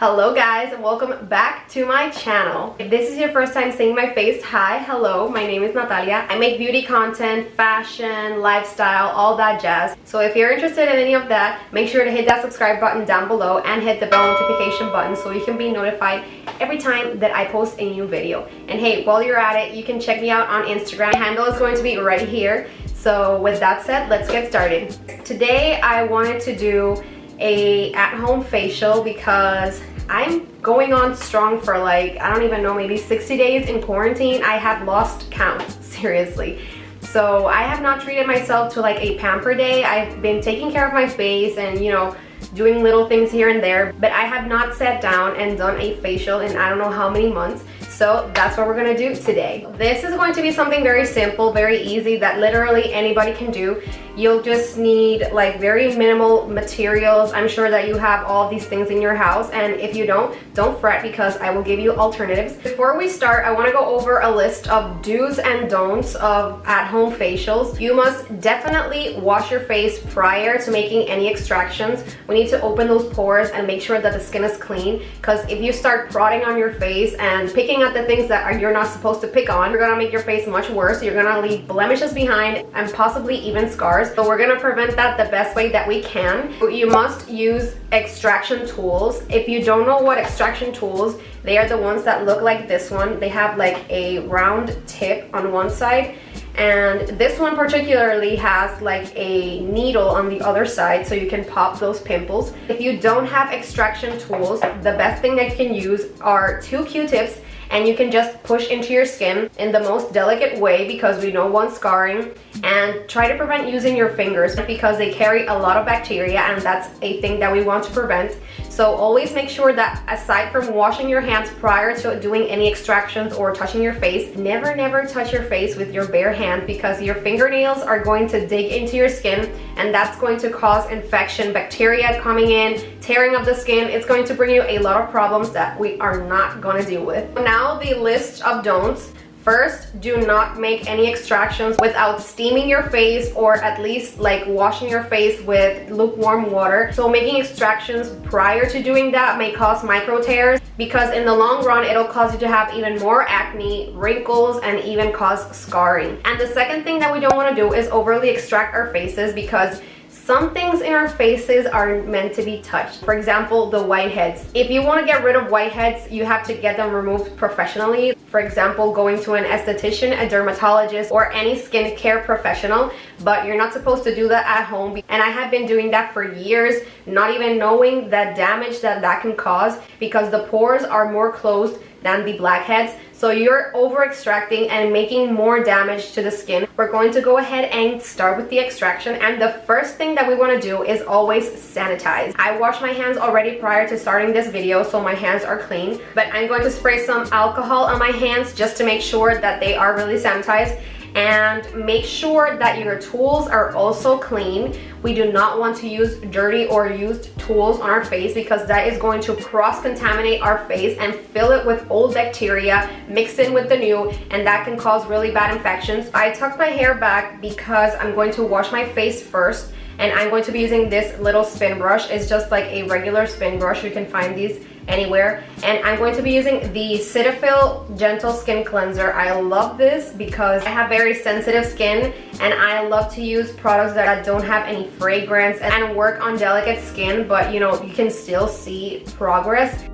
Hello guys, and welcome back to my channel. If this is your first time seeing my face, hi, hello, my name is Natalia. I make beauty content, fashion, lifestyle, all that jazz. So if you're interested in any of that, make sure to hit that subscribe button down below and hit the bell notification button so you can be notified every time that I post a new video. And hey, while you're at it, you can check me out on Instagram. My handle is going to be right here. So with that said, let's get started. Today I wanted to do a at-home facial because I'm going on strong for like, I don't even know, maybe 60 days in quarantine. I have lost count, seriously. So I have not treated myself to like a pamper day. I've been taking care of my face and, you know, doing little things here and there, but I have not sat down and done a facial in I don't know how many months. So that's what we're gonna do today. This is going to be something very simple, very easy, that literally anybody can do. You'll just need like very minimal materials. I'm sure that you have all these things in your house, and if you don't fret because I will give you alternatives. Before we start, I wanna go over a list of do's and don'ts of at-home facials. You must definitely wash your face prior to making any extractions. We need to open those pores and make sure that the skin is clean, because if you start prodding on your face and picking at the things that you're not supposed to pick on, you're gonna make your face much worse. You're gonna leave blemishes behind and possibly even scars. So we're gonna prevent that the best way that we can. You must use extraction tools. If you don't know what extraction tools, they are the ones that look like this one. They have like a round tip on one side, and this one particularly has like a needle on the other side so you can pop those pimples. If you don't have extraction tools, the best thing that you can use are 2 Q-tips, and you can just push into your skin in the most delicate way because we don't want scarring, and try to prevent using your fingers because they carry a lot of bacteria, and that's a thing that we want to prevent. So always make sure that aside from washing your hands prior to doing any extractions or touching your face, never touch your face with your bare hand, because your fingernails are going to dig into your skin and that's going to cause infection, bacteria coming in, tearing of the skin. It's going to bring you a lot of problems that we are not going to deal with. Now the list of don'ts. First, do not make any extractions without steaming your face, or at least like washing your face with lukewarm water. So making extractions prior to doing that may cause micro tears, because in the long run it'll cause you to have even more acne, wrinkles, and even cause scarring. And the second thing that we don't want to do is overly extract our faces, because some things in our faces are meant to be touched. For example, the whiteheads. If you want to get rid of whiteheads, you have to get them removed professionally. For example, going to an esthetician, a dermatologist, or any skincare professional, but you're not supposed to do that at home. And I have been doing that for years, not even knowing the damage that that can cause, because the pores are more closed than the blackheads. So you're over extracting and making more damage to the skin. We're going to go ahead and start with the extraction, and the first thing that we want to do is always sanitize. I washed my hands already prior to starting this video, so my hands are clean, but I'm going to spray some alcohol on my hands just to make sure that they are really sanitized. And make sure that your tools are also clean. We do not want to use dirty or used tools on our face, because that is going to cross-contaminate our face and fill it with old bacteria mixed in with the new, and that can cause really bad infections. I tucked my hair back because I'm going to wash my face first, and I'm going to be using this little spin brush. It's just like a regular spin brush. You can find these anywhere, and I'm going to be using the Cetaphil Gentle Skin Cleanser. I love this because I have very sensitive skin, and I love to use products that don't have any fragrance and work on delicate skin, but you know, you can still see progress.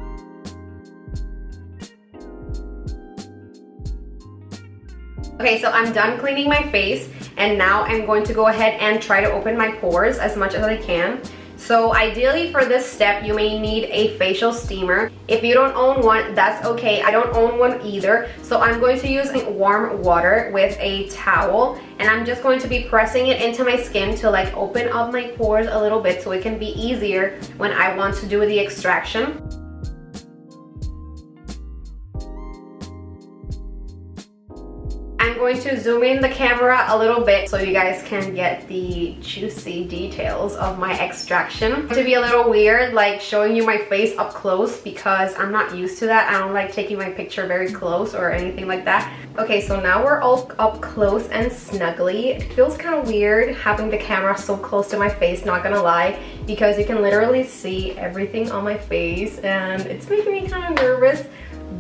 Okay, so I'm done cleaning my face, and now I'm going to go ahead and try to open my pores as much as I can. So ideally for this step, you may need a facial steamer. If you don't own one, that's okay. I don't own one either. So I'm going to use warm water with a towel, and I'm just going to be pressing it into my skin to like open up my pores a little bit so it can be easier when I want to do the extraction. I'm going to zoom in the camera a little bit so you guys can get the juicy details of my extraction. To be a little weird, like showing you my face up close because I'm not used to that. I don't like taking my picture very close or anything like that. Okay, so now we're all up close and snuggly. It feels kind of weird having the camera so close to my face, not gonna lie, because you can literally see everything on my face and it's making me kind of nervous,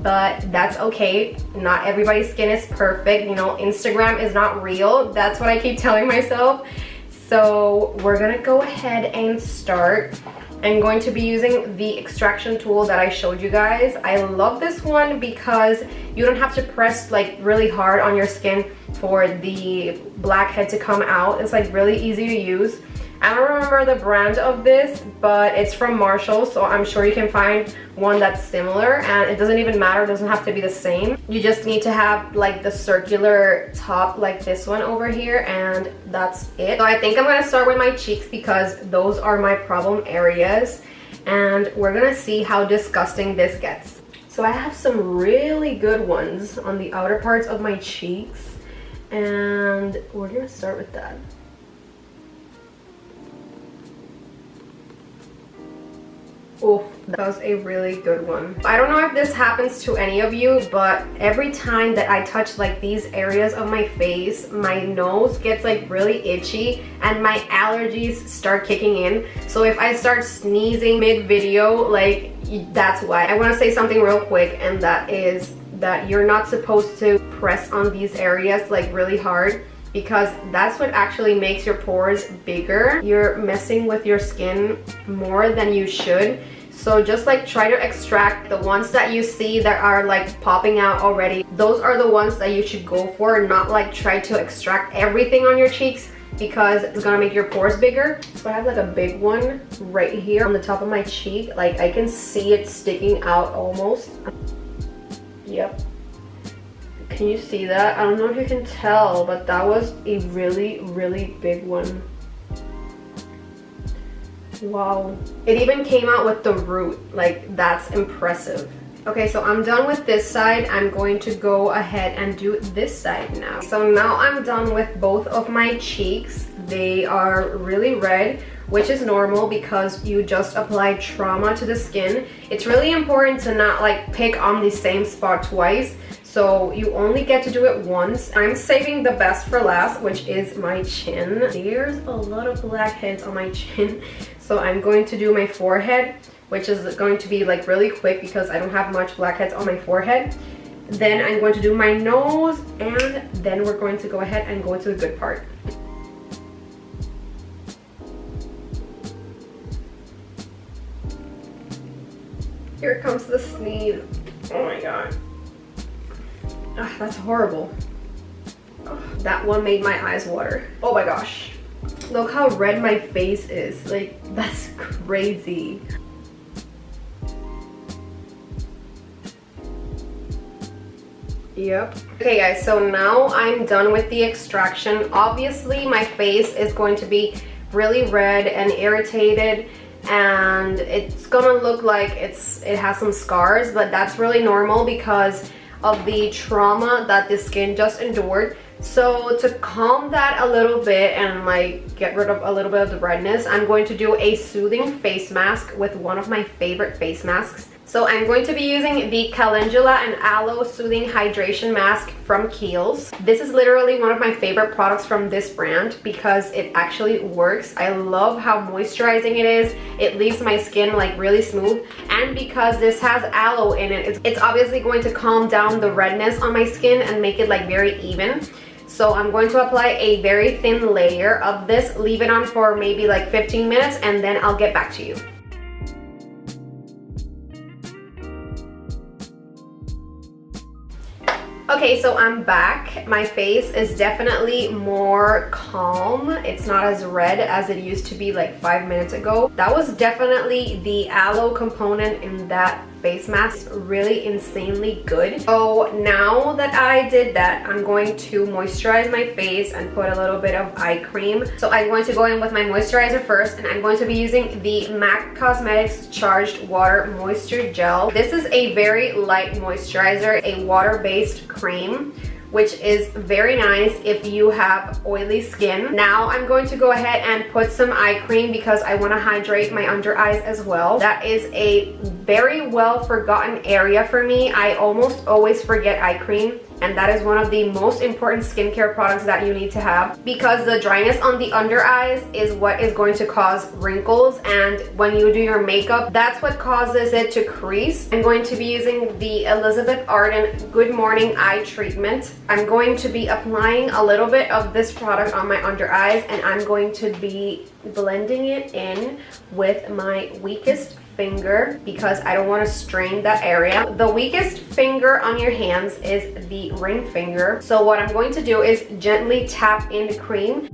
but that's okay. Not everybody's skin is perfect. You know, Instagram is not real. That's what I keep telling myself. So we're gonna go ahead and start. I'm going to be using the extraction tool that I showed you guys. I love this one because you don't have to press like really hard on your skin for the blackhead to come out. It's like really easy to use. I don't remember the brand of this, but it's from Marshall, so I'm sure you can find one that's similar, and it doesn't even matter, it doesn't have to be the same. You just need to have like the circular top like this one over here, and that's it. So I think I'm gonna start with my cheeks because those are my problem areas, and we're gonna see how disgusting this gets. So I have some really good ones on the outer parts of my cheeks, and we're gonna start with that. Oh, that was a really good one. I don't know if this happens to any of you, but every time that I touch like these areas of my face, my nose gets like really itchy and my allergies start kicking in. So if I start sneezing mid-video, like that's why. I want to say something real quick, and that is that you're not supposed to press on these areas like really hard, because that's what actually makes your pores bigger. You're messing with your skin more than you should. So just like try to extract the ones that you see that are like popping out already. Those are the ones that you should go for, not like try to extract everything on your cheeks, because it's gonna make your pores bigger. So I have like a big one right here on the top of my cheek. Like I can see it sticking out almost. Yep. Can you see that? I don't know if you can tell, but that was a really, really big one. Wow. It even came out with the root. Like, that's impressive. Okay, so I'm done with this side. I'm going to go ahead and do this side now. So now I'm done with both of my cheeks. They are really red, which is normal because you just applied trauma to the skin. It's really important to not like pick on the same spot twice. So you only get to do it once. I'm saving the best for last, which is my chin. There's a lot of blackheads on my chin. So I'm going to do my forehead, which is going to be like really quick because I don't have much blackheads on my forehead. Then I'm going to do my nose, and then we're going to go ahead and go to the good part. Here comes the sneeze. Oh my god. Ugh, that's horrible. Ugh, that one made my eyes water. Oh my gosh. Look how red my face is. Like, that's crazy. Yep. Okay guys, so now I'm done with the extraction. Obviously my face is going to be really red and irritated, and it's gonna look like it has some scars, but that's really normal because of the trauma that the skin just endured. So to calm that a little bit and like get rid of a little bit of the redness, I'm going to do a soothing face mask with one of my favorite face masks. So I'm going to be using the Calendula and Aloe Soothing Hydration Mask from Kiehl's. This is literally one of my favorite products from this brand because it actually works. I love how moisturizing it is. It leaves my skin like really smooth, and because this has aloe in it, it's obviously going to calm down the redness on my skin and make it like very even. So I'm going to apply a very thin layer of this, leave it on for maybe like 15 minutes, and then I'll get back to you. Okay, so I'm back. My face is definitely more calm. It's not as red as it used to be like 5 minutes ago. That was definitely the aloe component in that face mask. Really insanely good. So now that I did that, I'm going to moisturize my face and put a little bit of eye cream. So I'm going to go in with my moisturizer first, and I'm going to be using the MAC Cosmetics Charged Water Moisture Gel. This is a very light moisturizer, a water-based cream which is very nice if you have oily skin. Now I'm going to go ahead and put some eye cream because I want to hydrate my under eyes as well. That is a very well forgotten area for me. I almost always forget eye cream, and that is one of the most important skincare products that you need to have, because the dryness on the under eyes is what is going to cause wrinkles, and when you do your makeup, that's what causes it to crease. I'm going to be using the Elizabeth Arden Good Morning Eye Treatment. I'm going to be applying a little bit of this product on my under eyes, and I'm going to be blending it in with my weakest finger because I don't want to strain that area. The weakest finger on your hands is the ring finger. So what I'm going to do is gently tap in the cream.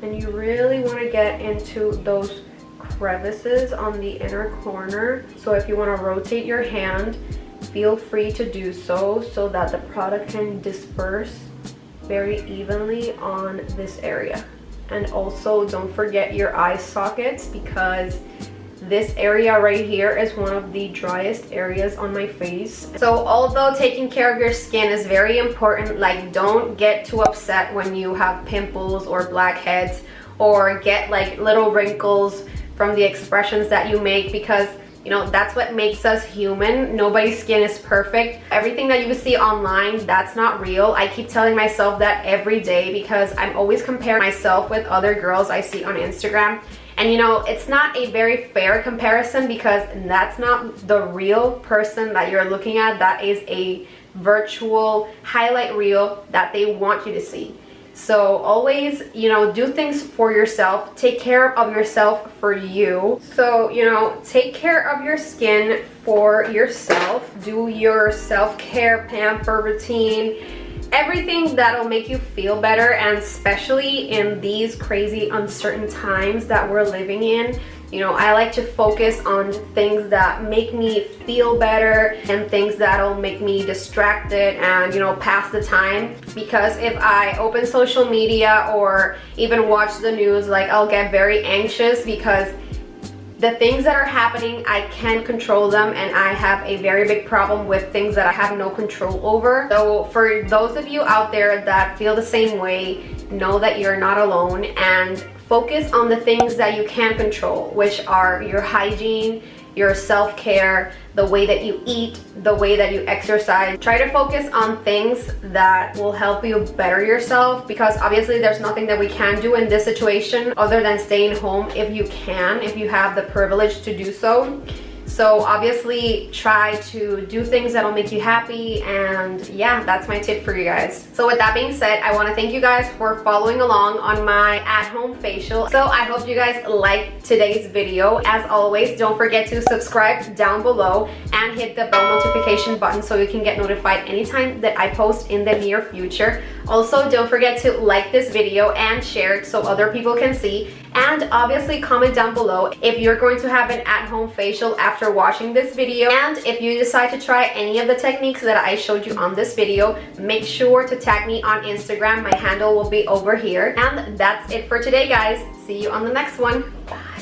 And you really want to get into those crevices on the inner corner. So if you want to rotate your hand, feel free to do so that the product can disperse very evenly on this area. And also don't forget your eye sockets, because this area right here is one of the driest areas on my face. So although taking care of your skin is very important, like don't get too upset when you have pimples or blackheads or get like little wrinkles from the expressions that you make, because you know, that's what makes us human. Nobody's skin is perfect. Everything that you see online, that's not real. I keep telling myself that every day because I'm always comparing myself with other girls I see on Instagram. And you know, it's not a very fair comparison because that's not the real person that you're looking at. That is a virtual highlight reel that they want you to see. So always, you know, do things for yourself. Take care of yourself for you. So, you know, take care of your skin for yourself. Do your self-care pamper routine. Everything that'll make you feel better, and especially in these crazy uncertain times that we're living in. You know, I like to focus on things that make me feel better and things that'll make me distracted and, you know, pass the time. Because if I open social media or even watch the news, like I'll get very anxious because the things that are happening, I can't control them, and I have a very big problem with things that I have no control over. So for those of you out there that feel the same way, know that you're not alone, and focus on the things that you can control, which are your hygiene, your self-care, the way that you eat, the way that you exercise. Try to focus on things that will help you better yourself, because obviously there's nothing that we can do in this situation other than staying home if you can, if you have the privilege to do so. So obviously try to do things that'll make you happy, and yeah, that's my tip for you guys. So with that being said, I want to thank you guys for following along on my at-home facial. So I hope you guys liked today's video. As always, don't forget to subscribe down below and hit the bell notification button so you can get notified anytime that I post in the near future. Also, don't forget to like this video and share it so other people can see. And obviously comment down below if you're going to have an at-home facial after watching this video. And if you decide to try any of the techniques that I showed you on this video, make sure to tag me on Instagram. My handle will be over here. And that's it for today, guys. See you on the next one. Bye.